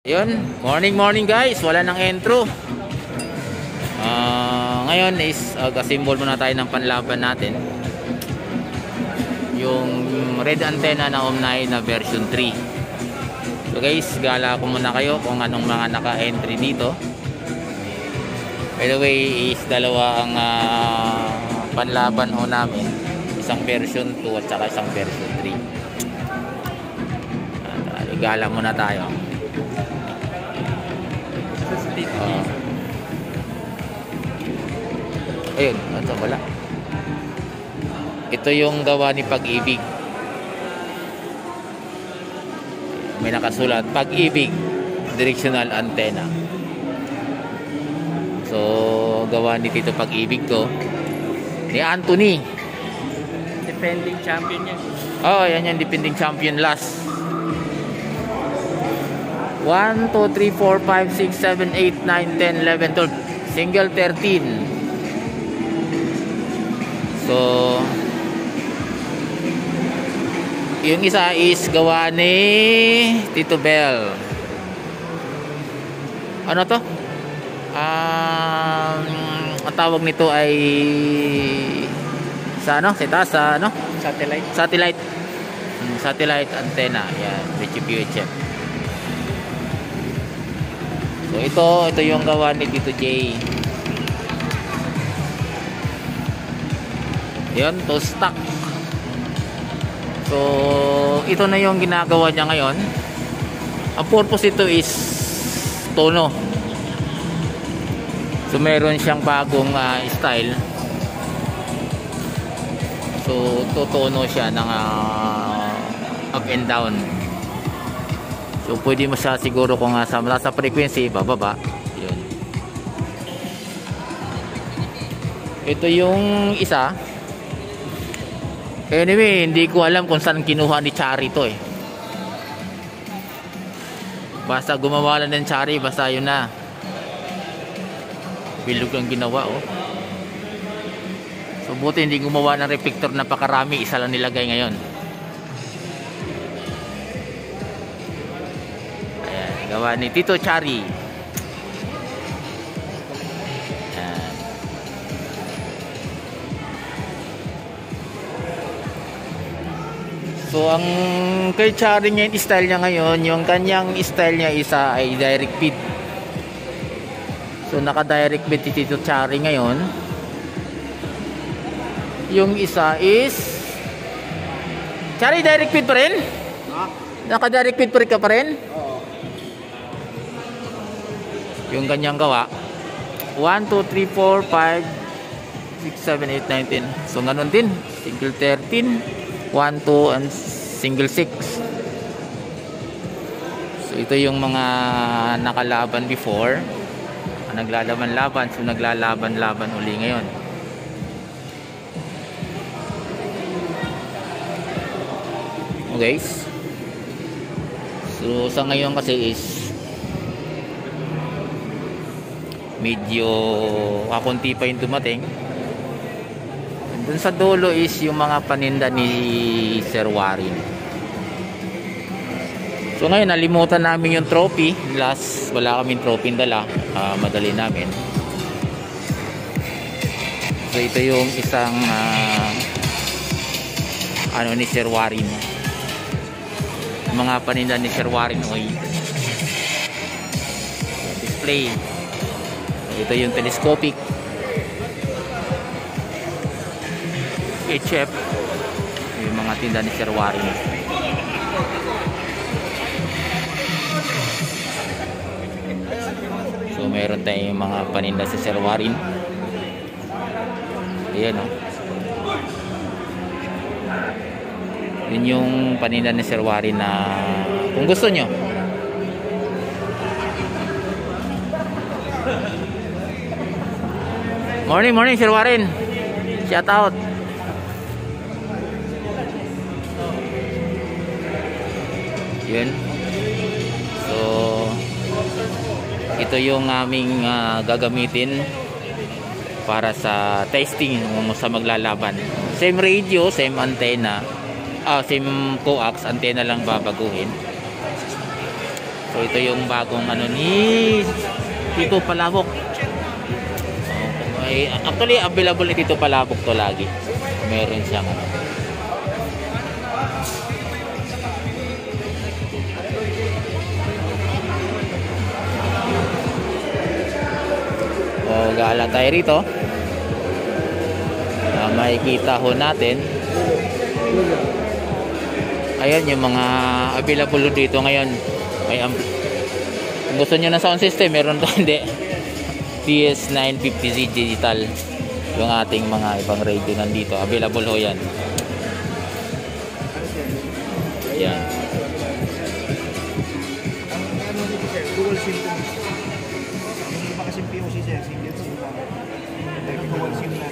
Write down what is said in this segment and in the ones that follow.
Yun, morning guys, wala nang intro. Ngayon is assemble muna tayo ng panlaban natin. Yung red antenna na Omni na version 3. So guys, gala ko muna kayo kung anong mga naka-entry dito. By the way, is dalawa ang panlaban ho namin. Isang version 2 at saka isang version 3. Gala muna tayo. Ayun, ito wala. Ito yung gawa ni Pag-ibig. May nakasulat, Pag-ibig directional antenna. So, gawa ni Tito Pag-ibig ko. Ni Anthony. Defending champion yan. Oh, yan yung defending champion last. 1, 2, 3, 4, 5, 6, 7, 8, 9, 10, 11, 12. Single 13. So, yung isa is gawa ni Tito Bell. Ano to? Ang tawag nito ay sa ano? Sa ano? Satellite. Satellite antenna. Yan, VHF. So ito yung gawa ni Tito J. Yan, to stock. So ito na yung ginagawa niya ngayon. Ang purpose ito is tono. So meron siyang bagong style. So totono siya ng up and down. So pwede mo siya siguro kung sa frequency bababa. Yun. Ito yung isa. Anyway, hindi ko alam kung saan kinuha ni Chari to eh. Basta gumawa lang ng Chari, basta yun na. Bilog ang ginawa oh. So buti hindi gumawa ng reflector na pakarami, isa lang nilagay ngayon. Ayan, gawa ni Tito Chari. Ayan. So ang kay Chari niya, yung style niya ngayon, yung kanyang style niya isa ay direct feed. So naka-direct feed si Tito Chari ngayon. Yung isa is Chari, direct feed pa rin? Naka-direct feed pa rin ka pa rin? Oo. Yung kanyang gawa 1, 2, 3, 4, 5, 6, 7, 8, 9, 10. So ganun din, single 13, 1, 2, and single 6. So ito yung mga nakalaban before. Naglalaban-laban. So naglalaban-laban uli ngayon. Okay. So sa ngayon kasi is medyo kakunti pa yung dumating. Dun sa dulo is yung mga paninda ni Sir Warren. So ngayon nalimutan namin yung trophy. Last wala kaming trophy dala. Madali namin. So ito yung isang ano ni Sir Warren. Mga paninda ni Sir Warren oy. Display. Ito yung telescopic VHF. Yung mga tinda ni Sir Warren. So meron tayong mga paninda si Sir Warren. Ayan o. Yun yung paninda ni Sir Warren na kung gusto nyo. Morning Sir Warren. Shout out. Yun. So ito yung aming gagamitin para sa testing sa maglalaban. Same radio, same antenna, same coax, antenna lang babaguhin. So ito yung bagong ano ni Tito Palabok. Actually available ni Tito Palabok to lagi. Meron siyang ano. O gala tayo rito. Makikita ho natin. Ayan yung mga available dito ngayon. May kung gusto nyo ng sound system, meron to hindi. PS950Z digital. Yung ating mga ibang radio nandito. Available ho yan. Ayan. Google SIM ko. Hindi pa kasi POC siya. Single SIM lang. Google SIM lang.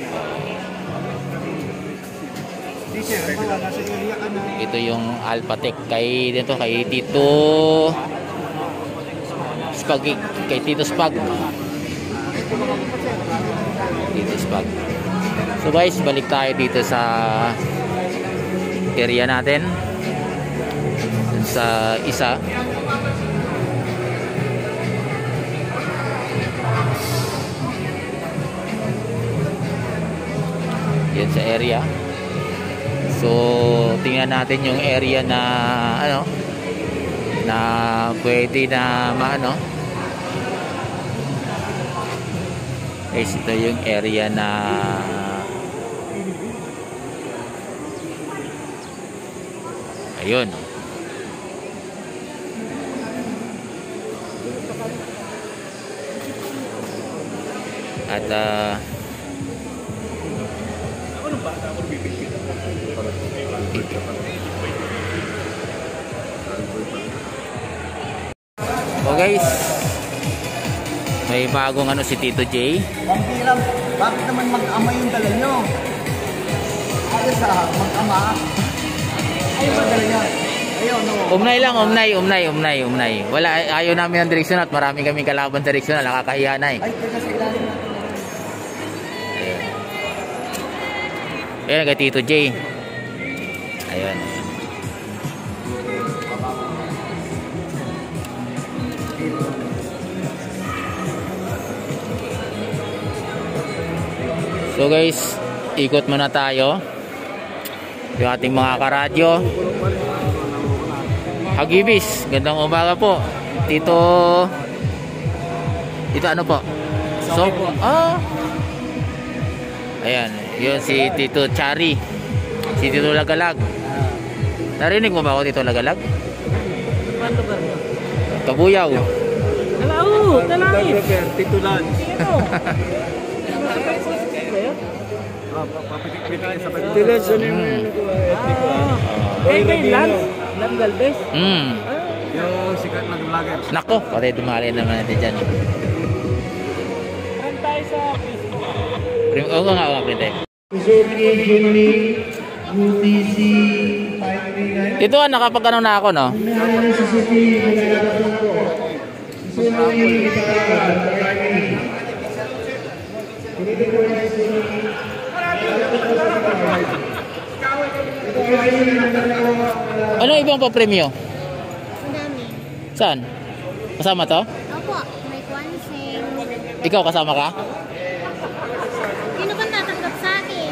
Di sir, nasa area ka na. Ito yung Alphatech kay Tito Spag, kay Tito Spag. Tito Spag. So guys, balik tayo dito sa area natin. Sa isa. Yan sa area. So, tingnan natin yung area na ano na pwede na maano. Guys, ito yung area na ayun. At oh guys, may bagong ano si Tito J. Pampiram, bakit naman mag-ama yung dala nyo? Ako sa mag-ama. Ayaw ba dala nyo? Ayaw, no. Umnay. Wala, ayaw namin ang direksyon at marami kaming kalaban sa direksyon na nakakahiya na eh. Ay, teka sa ilalim na. Ayan, kay Tito J. Ayan. So guys, ikot muna tayo. Yung ating mga karadyo. Hagibis, gandang umaga po. Tito ano po? So, ayan, yun si Tito Chari. Si Tito Lagalag. Narinig mo ba ako Tito Lagalag? Kabuyaw. Hello, talangin. Tito Lance. Lan Galvez. Yung sikat na vlogger. Nako, pati dumali naman natin dyan. Saan tayo sa Facebook? Oo nga, printe. Ito nakapag ano na ako, no? Ano ibang pa-premyo? Ang dami. Saan? Kasama to? Opo, may Kwansing. Ikaw kasama ka? Sino bang tatanggap sa akin?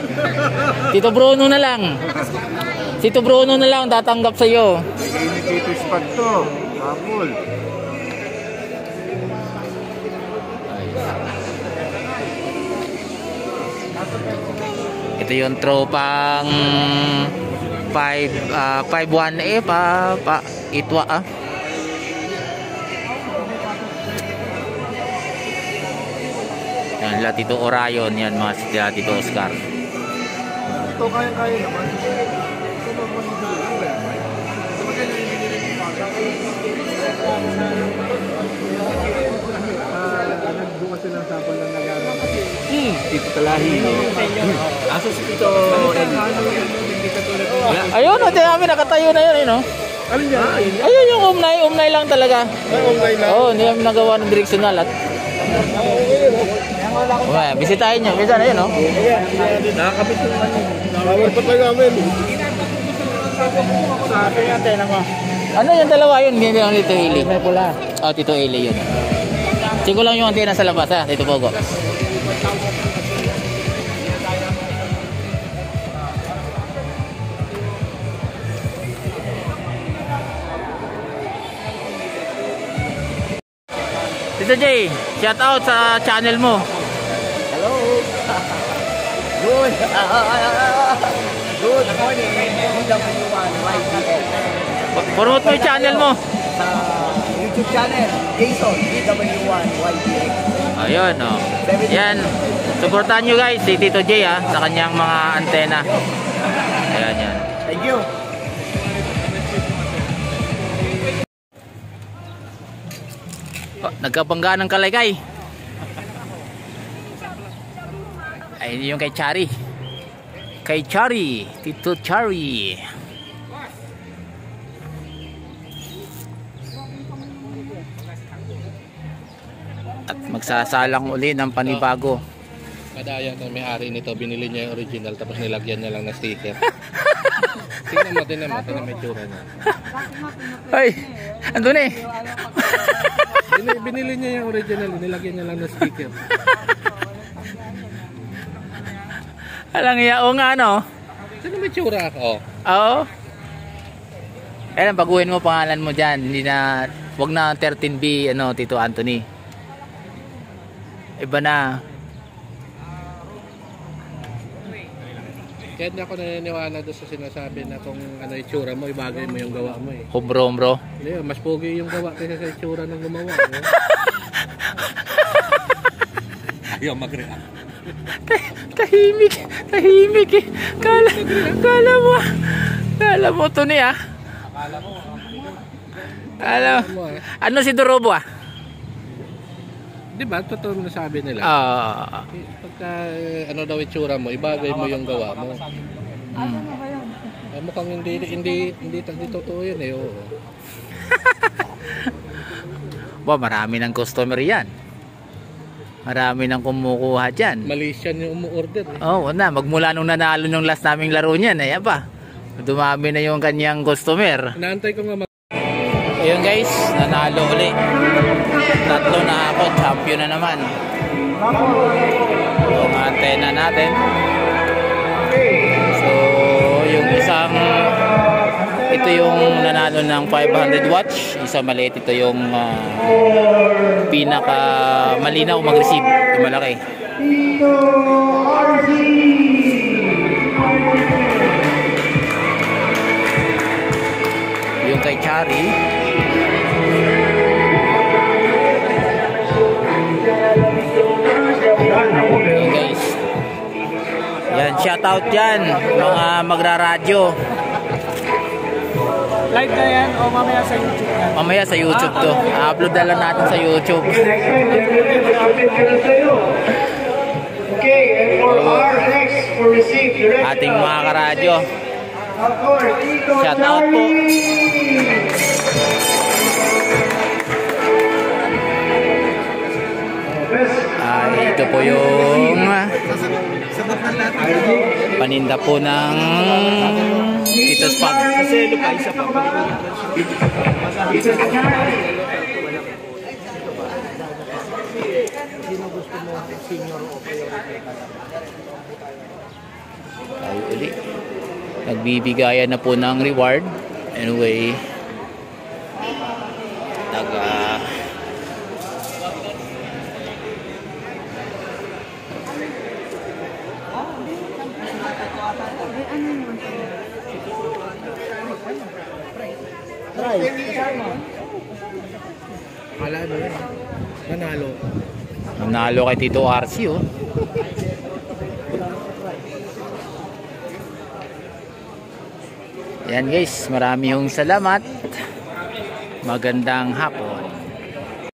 Tito Bruno na lang. Malakas ko kumain. Tito Bruno na lang tatanggap sa iyo. Indicators pa to. Apple. Ito yung tropang 51A pa itwa Yan, Latito Orion, yan mga si Latito Oscar. Ito kaya-kaya naman. Ito naman nagbukas sila ng sabon ng nagano. Tito Talahi. Aso si Tito Ayun, hindi namin nakatayo na yun, no? Alin yan? Ayun yung umnay lang talaga. Online lang? Oo, hindi namin nagawa ng direksyonal at bisitahin nyo, bisa na yun, no? Nakakabit yung ano. Nakakabit lang namin. Sa akin natin naman. Ano yung dalawa yun? Hindi lang Tito Eli. May pula. Oh, Tito Eli yun. Siguro lang yung antena sa labas ha, Tito Pogo. Tito Jay, shout out sa channel mo. Hello. Good. Good morning. DW1 YTX. Promote mo yung channel mo. Sa YouTube channel, Jason DW1 YTX. Ayun, oh. Yan. Supportahan nyo guys si Tito Jay ha, sa kanyang mga antena. Ayan yan. Thank you. Oh, nagkabangga ng kalaykay. Ay, yung kay Chari. Kay Chari, Tito Chari. At magsasalang uli ng panibago. Kadaya ng may-ari nito, binili niya yung original tapos nilagyan niya lang ng sticker. Tingnan mo yung tsura niya. Ay, andun eh. Binili niya yung original, nilagyan niya lang ng sticker. Alang iya, o nga no? Sino may tsura ako? Oo. Ayan, baguhin mo pangalan mo dyan. Hindi na, wag na 13B, ano, Tito Anthony. Iba na. Kaya hindi ako naniniwala doon sa sinasabi na kung ano yung tsura mo, ibagay mo yung gawa mo eh. Bro. Hindi, mas pogi yung gawa kaysa sa tsura ng gumawa. Eh. Ayaw mag-react. Tahimik eh. Kala mo to niya. Ano si Dorobo ah? Di ba? Totoo mo nasabi nila. Pagka ano daw yung tsura mo, ibagay mo yung gawa mo. Mukhang hindi totoo yun eh. Oo. Ba, marami ng customer yan. Marami nang kumukuha dyan. Malaysian yung umu-order eh. Oo, na. Magmula nung nanalo nung last naming laro niyan, ayan pa. Dumami na yung kanyang customer. Naantay ko nga Ayun guys, nanalo uli. Tatlo na ako, champion na naman. Yung antena natin. So, yung isang, ito yung nanalo ng 500 watts. Isa maliit, ito yung pinaka malinaw mag-receive. Ito malaki. Yung kay Chari. Ayan guys. Yan, shoutout yan mga magra-radyo. Live na yan o mamaya sa YouTube na? Mamaya sa YouTube to. Upload na lang natin sa YouTube. Okay, and for our next, for receive direct Ating mga karadyo. Shoutout po. Ito po yung paninda po ng Tito's Pub. Tayo ulit. Nagbibigayan na po ng reward. Anyway, Wala na yun. nanalo kay Tito RC oh. Yan guys, marami hong salamat. Magandang hapon.